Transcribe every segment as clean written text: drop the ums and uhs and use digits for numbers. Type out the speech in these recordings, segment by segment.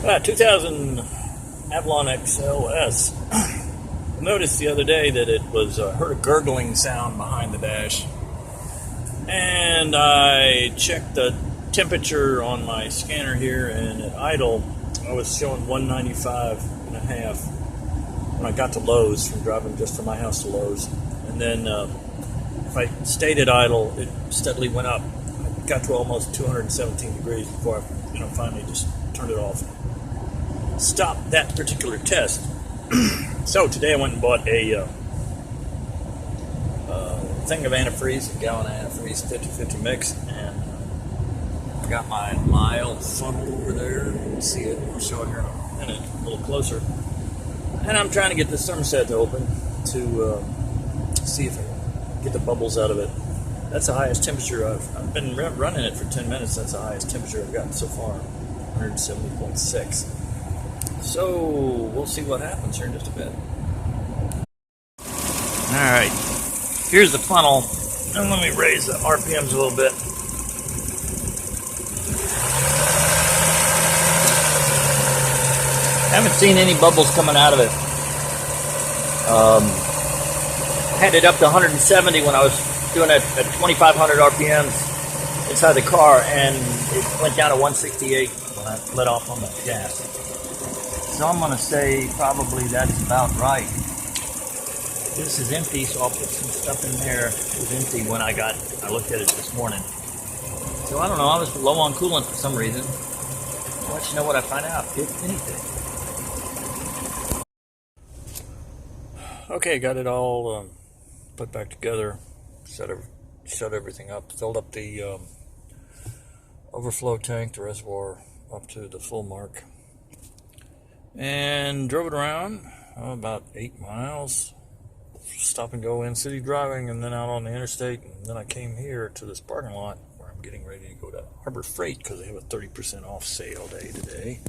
2000 Avalon XLS. Noticed the other day that it was heard a gurgling sound behind the dash, and I checked the temperature on my scanner here, and at idle I was showing 195.5 when I got to Lowe's, from driving just from my house to Lowe's. And then if I stayed at idle, it steadily went up. I got to almost 217 degrees before I finally just turned it off. Stopped that particular test. So today I went and bought a thing of antifreeze, a gallon of antifreeze, 50-50 mix, and I got my mild funnel over there. You can see it. I'll show it here in a minute, a little closer. And I'm trying to get this thermostat to open to see if I can get the bubbles out of it. That's the highest temperature I've been running it for 10 minutes. That's the highest temperature I've gotten so far, 170.6. So we'll see what happens here in just a bit. Alright, here's the funnel, and let me raise the RPMs a little bit. I haven't seen any bubbles coming out of it. I had it up to 170 when I was doing it at 2,500 RPMs inside the car, and it went down to 168 when I let off on the gas. So I'm going to say probably that's about right. This is empty, so I'll put some stuff in there. It was empty when I looked at it this morning. So I don't know, I was low on coolant for some reason. I'll let you know what I find out, if anything. Okay, got it all put back together, shut everything up, filled up the overflow tank, the reservoir, up to the full mark. And drove it around about 8 miles, stop and go in city driving, and then out on the interstate, and then I came here to this parking lot where I'm getting ready to go to Harbor Freight because they have a 30% off sale day today,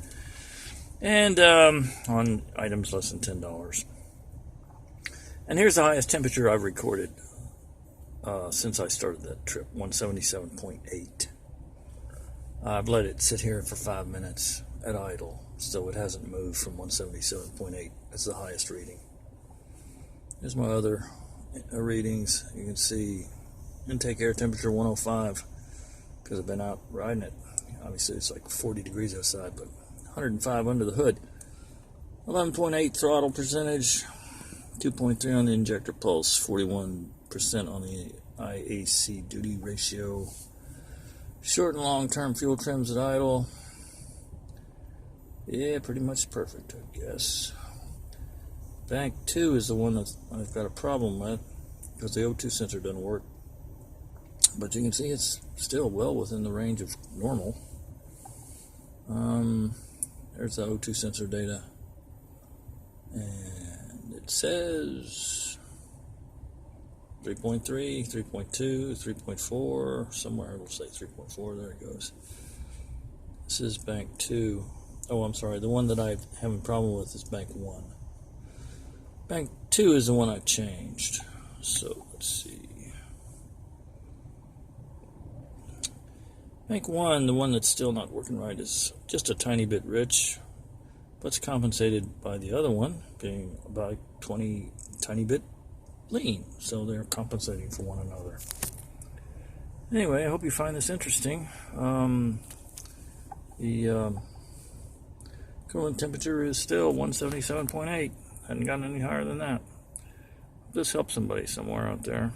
and on items less than $10. And here's the highest temperature I've recorded since I started that trip, 177.8. I've let it sit here for 5 minutes at idle. So it hasn't moved from 177.8. That's the highest reading. Here's my other readings. You can see intake air temperature 105 because I've been out riding it. Obviously it's like 40 degrees outside, but 105 under the hood. 11.8 throttle percentage, 2.3 on the injector pulse, 41% on the IAC duty ratio. Short and long-term fuel trims at idle. Yeah, pretty much perfect, I guess. Bank 2 is the one that I've got a problem with because the O2 sensor doesn't work. But you can see it's still well within the range of normal. There's the O2 sensor data. And it says 3.3, 3.2, 3.4, somewhere it'll say 3.4, there it goes. This is bank 2. Oh, I'm sorry, the one that I'm having a problem with is bank 1. Bank 2 is the one I changed. So, let's see. Bank 1, the one that's still not working right, is just a tiny bit rich, but it's compensated by the other one being about 20 tiny bit lean. So they're compensating for one another. Anyway, I hope you find this interesting. The coolant temperature is still 177.8. Hadn't gotten any higher than that. This helps somebody somewhere out there.